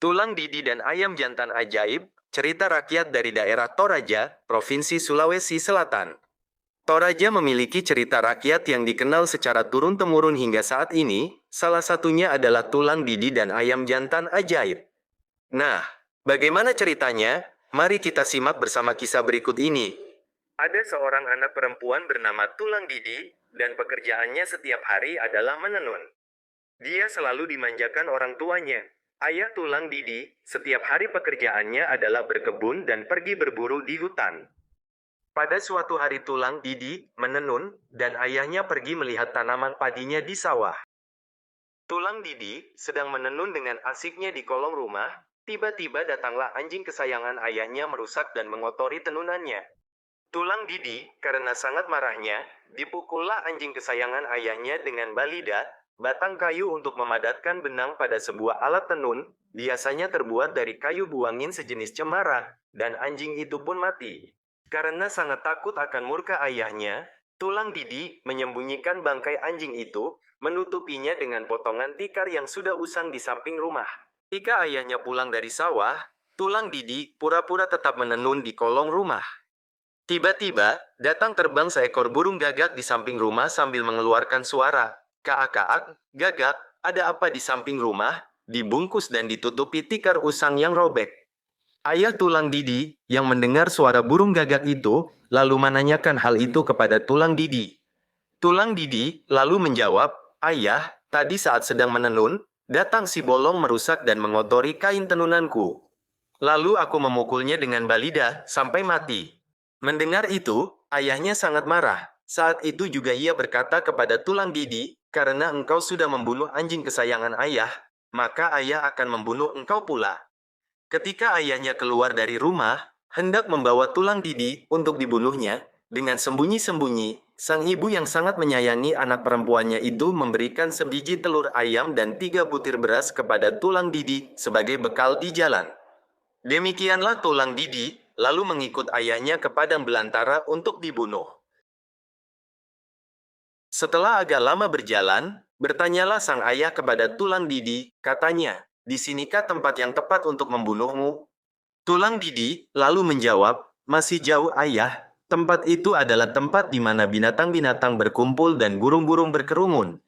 Tulang Didi dan Ayam Jantan Ajaib, cerita rakyat dari daerah Toraja, Provinsi Sulawesi Selatan. Toraja memiliki cerita rakyat yang dikenal secara turun-temurun hingga saat ini, salah satunya adalah Tulang Didi dan Ayam Jantan Ajaib. Nah, bagaimana ceritanya? Mari kita simak bersama kisah berikut ini. Ada seorang anak perempuan bernama Tulang Didi, dan pekerjaannya setiap hari adalah menenun. Dia selalu dimanjakan orang tuanya. Ayah Tulang Didi, setiap hari pekerjaannya adalah berkebun dan pergi berburu di hutan. Pada suatu hari Tulang Didi menenun, dan ayahnya pergi melihat tanaman padinya di sawah. Tulang Didi sedang menenun dengan asiknya di kolong rumah, tiba-tiba datanglah anjing kesayangan ayahnya merusak dan mengotori tenunannya. Tulang Didi, karena sangat marahnya, dipukullah anjing kesayangan ayahnya dengan balida, batang kayu untuk memadatkan benang pada sebuah alat tenun, biasanya terbuat dari kayu buangin sejenis cemara, dan anjing itu pun mati. Karena sangat takut akan murka ayahnya, Tulang Didi menyembunyikan bangkai anjing itu, menutupinya dengan potongan tikar yang sudah usang di samping rumah. Ketika ayahnya pulang dari sawah, Tulang Didi pura-pura tetap menenun di kolong rumah. Tiba-tiba, datang terbang seekor burung gagak di samping rumah sambil mengeluarkan suara. Kaak-kaak, gagak, ada apa di samping rumah? Dibungkus dan ditutupi tikar usang yang robek. Ayah Tulang Didi, yang mendengar suara burung gagak itu, lalu menanyakan hal itu kepada Tulang Didi. Tulang Didi lalu menjawab, "Ayah, tadi saat sedang menenun, datang si bolong merusak dan mengotori kain tenunanku. Lalu aku memukulnya dengan balida, sampai mati." Mendengar itu, ayahnya sangat marah. Saat itu juga ia berkata kepada Tulang Didi, "Karena engkau sudah membunuh anjing kesayangan ayah, maka ayah akan membunuh engkau pula." Ketika ayahnya keluar dari rumah, hendak membawa Tulang Didi untuk dibunuhnya, dengan sembunyi-sembunyi, sang ibu yang sangat menyayangi anak perempuannya itu memberikan sebiji telur ayam dan 3 butir beras kepada Tulang Didi sebagai bekal di jalan. Demikianlah Tulang Didi, lalu mengikut ayahnya ke padang belantara untuk dibunuh. Setelah agak lama berjalan, bertanyalah sang ayah kepada Tulang Didi, katanya, "Di sinikah tempat yang tepat untuk membunuhmu?" Tulang Didi lalu menjawab, "Masih jauh ayah, tempat itu adalah tempat di mana binatang-binatang berkumpul dan burung-burung berkerumun."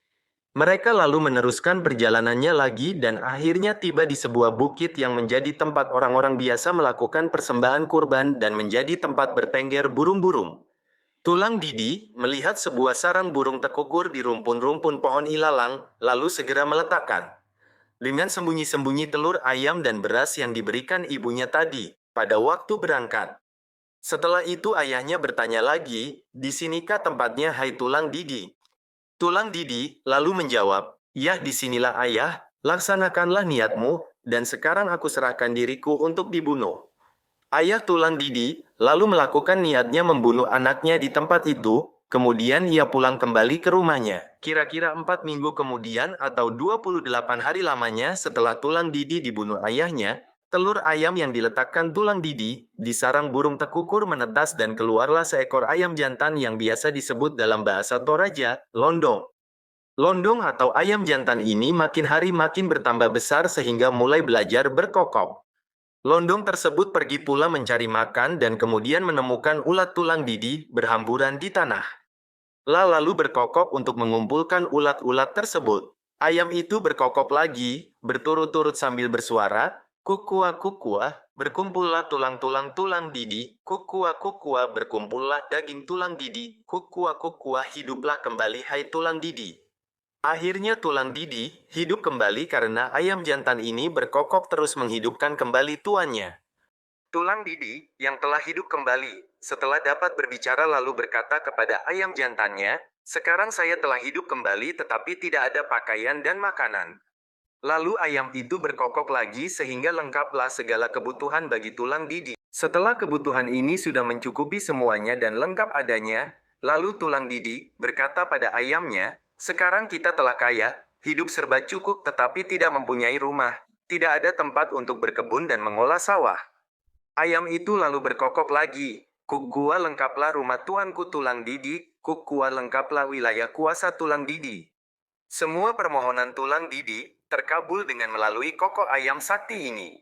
Mereka lalu meneruskan perjalanannya lagi dan akhirnya tiba di sebuah bukit yang menjadi tempat orang-orang biasa melakukan persembahan kurban dan menjadi tempat bertengger burung-burung. Tulang Didi melihat sebuah sarang burung tekukur di rumpun-rumpun pohon ilalang, lalu segera meletakkan. Dengan sembunyi-sembunyi telur ayam dan beras yang diberikan ibunya tadi, pada waktu berangkat. Setelah itu ayahnya bertanya lagi, "Di sinikah tempatnya hai Tulang Didi?" Tulang Didi lalu menjawab, "Ya disinilah ayah, laksanakanlah niatmu, dan sekarang aku serahkan diriku untuk dibunuh." Ayah Tulang Didi lalu melakukan niatnya membunuh anaknya di tempat itu, kemudian ia pulang kembali ke rumahnya. Kira-kira 4 minggu kemudian atau 28 hari lamanya setelah Tulang Didi dibunuh ayahnya, telur ayam yang diletakkan Tulang Didi di sarang burung tekukur menetas dan keluarlah seekor ayam jantan yang biasa disebut dalam bahasa Toraja, londong. Londong atau ayam jantan ini makin hari makin bertambah besar sehingga mulai belajar berkokok. Londong tersebut pergi pula mencari makan dan kemudian menemukan ulat Tulang Didi berhamburan di tanah. Lalu berkokok untuk mengumpulkan ulat-ulat tersebut. Ayam itu berkokok lagi, berturut-turut sambil bersuara, "Kukua kukua, berkumpullah tulang-tulang Tulang Didi, kukua kukua berkumpullah daging Tulang Didi, kukua kukua hiduplah kembali hai Tulang Didi." Akhirnya Tulang Didi hidup kembali karena ayam jantan ini berkokok terus menghidupkan kembali tuannya. Tulang Didi, yang telah hidup kembali, setelah dapat berbicara lalu berkata kepada ayam jantannya, "Sekarang saya telah hidup kembali tetapi tidak ada pakaian dan makanan." Lalu ayam itu berkokok lagi sehingga lengkaplah segala kebutuhan bagi Tulang Didi. Setelah kebutuhan ini sudah mencukupi semuanya dan lengkap adanya, lalu Tulang Didi berkata pada ayamnya, "Sekarang kita telah kaya, hidup serba cukup tetapi tidak mempunyai rumah, tidak ada tempat untuk berkebun dan mengolah sawah." Ayam itu lalu berkokok lagi, "Kukua lengkaplah rumah tuanku Tulang Didi, kukua lengkaplah wilayah kuasa Tulang Didi." Semua permohonan Tulang Didi terkabul dengan melalui kokok ayam sakti ini.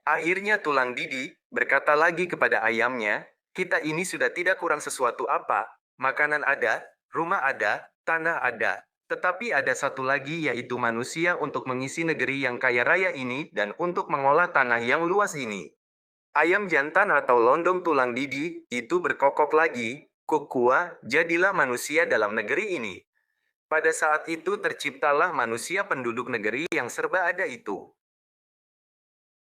Akhirnya tulang Didi berkata lagi kepada ayamnya, kita ini sudah tidak kurang sesuatu apa, makanan ada, rumah ada, tanah ada. Tetapi ada satu lagi yaitu manusia untuk mengisi negeri yang kaya raya ini dan untuk mengolah tanah yang luas ini. Ayam jantan atau londong tulang Didi itu berkokok lagi, Kukua, jadilah manusia dalam negeri ini. Pada saat itu terciptalah manusia penduduk negeri yang serba ada itu.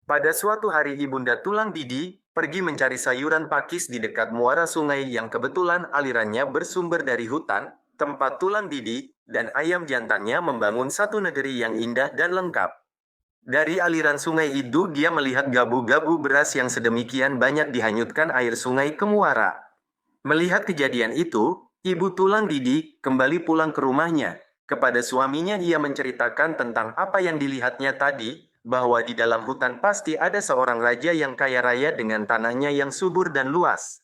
Pada suatu hari Ibunda Tulang Didi pergi mencari sayuran pakis di dekat muara sungai yang kebetulan alirannya bersumber dari hutan, tempat Tulang Didi dan ayam jantannya membangun satu negeri yang indah dan lengkap. Dari aliran sungai itu dia melihat gabu-gabu beras yang sedemikian banyak dihanyutkan air sungai ke muara. Melihat kejadian itu, Ibu Tulang Didi kembali pulang ke rumahnya. Kepada suaminya ia menceritakan tentang apa yang dilihatnya tadi, bahwa di dalam hutan pasti ada seorang raja yang kaya raya dengan tanahnya yang subur dan luas.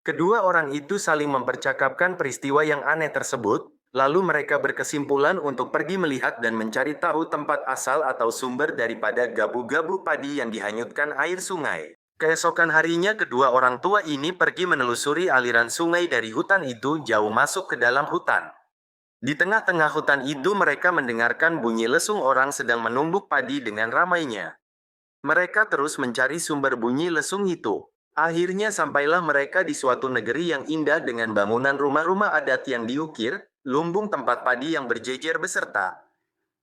Kedua orang itu saling mempercakapkan peristiwa yang aneh tersebut, lalu mereka berkesimpulan untuk pergi melihat dan mencari tahu tempat asal atau sumber daripada gabu-gabu padi yang dihanyutkan air sungai. Keesokan harinya kedua orang tua ini pergi menelusuri aliran sungai dari hutan itu jauh masuk ke dalam hutan. Di tengah-tengah hutan itu mereka mendengarkan bunyi lesung orang sedang menumbuk padi dengan ramainya. Mereka terus mencari sumber bunyi lesung itu. Akhirnya sampailah mereka di suatu negeri yang indah dengan bangunan rumah-rumah adat yang diukir, lumbung tempat padi yang berjejer beserta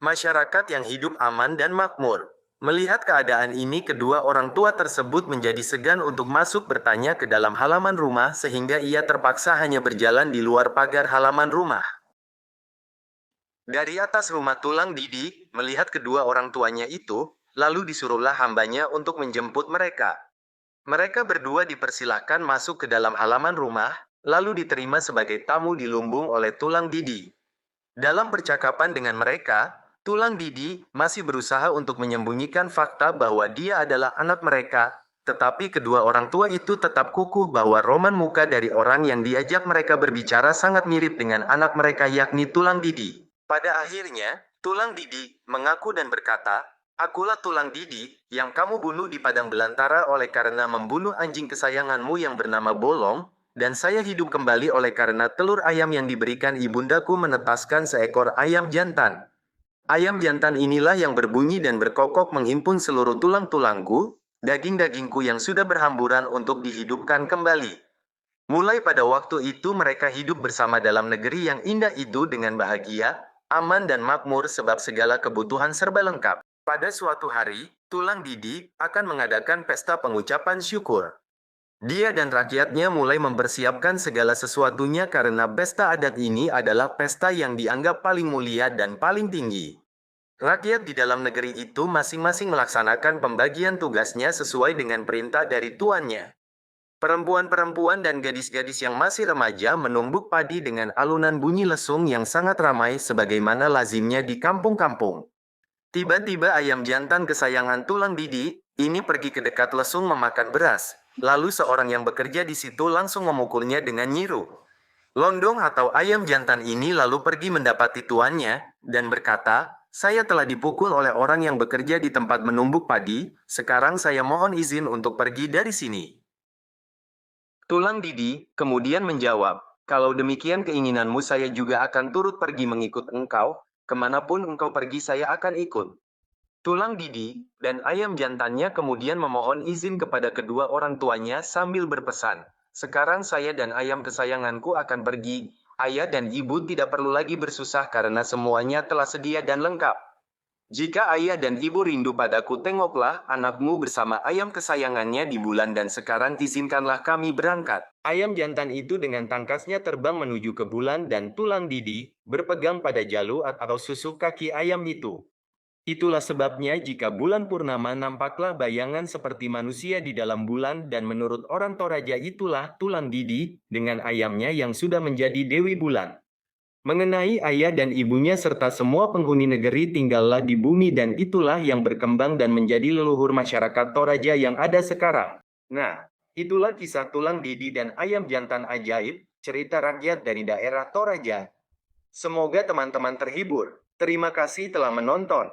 masyarakat yang hidup aman dan makmur. Melihat keadaan ini kedua orang tua tersebut menjadi segan untuk masuk bertanya ke dalam halaman rumah sehingga ia terpaksa hanya berjalan di luar pagar halaman rumah. Dari atas rumah Tulang Didi, melihat kedua orang tuanya itu, lalu disuruhlah hambanya untuk menjemput mereka. Mereka berdua dipersilahkan masuk ke dalam halaman rumah, lalu diterima sebagai tamu di lumbung oleh Tulang Didi. Dalam percakapan dengan mereka, Tulang Didi masih berusaha untuk menyembunyikan fakta bahwa dia adalah anak mereka, tetapi kedua orang tua itu tetap kukuh bahwa roman muka dari orang yang diajak mereka berbicara sangat mirip dengan anak mereka yakni Tulang Didi. Pada akhirnya, Tulang Didi mengaku dan berkata, akulah Tulang Didi, yang kamu bunuh di padang belantara oleh karena membunuh anjing kesayanganmu yang bernama Bolong, dan saya hidup kembali oleh karena telur ayam yang diberikan ibundaku menetaskan seekor ayam jantan. Ayam jantan inilah yang berbunyi dan berkokok menghimpun seluruh tulang-tulangku, daging-dagingku yang sudah berhamburan untuk dihidupkan kembali. Mulai pada waktu itu mereka hidup bersama dalam negeri yang indah itu dengan bahagia, aman dan makmur sebab segala kebutuhan serba lengkap. Pada suatu hari, Tulang Didi akan mengadakan pesta pengucapan syukur. Dia dan rakyatnya mulai mempersiapkan segala sesuatunya karena pesta adat ini adalah pesta yang dianggap paling mulia dan paling tinggi. Rakyat di dalam negeri itu masing-masing melaksanakan pembagian tugasnya sesuai dengan perintah dari tuannya. Perempuan-perempuan dan gadis-gadis yang masih remaja menumbuk padi dengan alunan bunyi lesung yang sangat ramai sebagaimana lazimnya di kampung-kampung. Tiba-tiba ayam jantan kesayangan Tulang Didi ini pergi ke dekat lesung memakan beras. Lalu seorang yang bekerja di situ langsung memukulnya dengan nyiru. Londong atau ayam jantan ini lalu pergi mendapati tuannya dan berkata, saya telah dipukul oleh orang yang bekerja di tempat menumbuk padi, sekarang saya mohon izin untuk pergi dari sini. Tulang Didi kemudian menjawab, kalau demikian keinginanmu saya juga akan turut pergi mengikut engkau, kemanapun engkau pergi saya akan ikut. Tulang Didi dan ayam jantannya kemudian memohon izin kepada kedua orang tuanya sambil berpesan, sekarang saya dan ayam kesayanganku akan pergi, ayah dan ibu tidak perlu lagi bersusah karena semuanya telah sedia dan lengkap. Jika ayah dan ibu rindu padaku tengoklah anakmu bersama ayam kesayangannya di bulan dan sekarang izinkanlah kami berangkat. Ayam jantan itu dengan tangkasnya terbang menuju ke bulan dan Tulang Didi berpegang pada jalu atau susuk kaki ayam itu. Itulah sebabnya jika bulan purnama nampaklah bayangan seperti manusia di dalam bulan dan menurut orang Toraja itulah Tulang Didi dengan ayamnya yang sudah menjadi Dewi Bulan. Mengenai ayah dan ibunya serta semua penghuni negeri tinggallah di bumi dan itulah yang berkembang dan menjadi leluhur masyarakat Toraja yang ada sekarang. Nah, itulah kisah Tulang Didi dan ayam jantan ajaib, cerita rakyat dari daerah Toraja. Semoga teman-teman terhibur. Terima kasih telah menonton.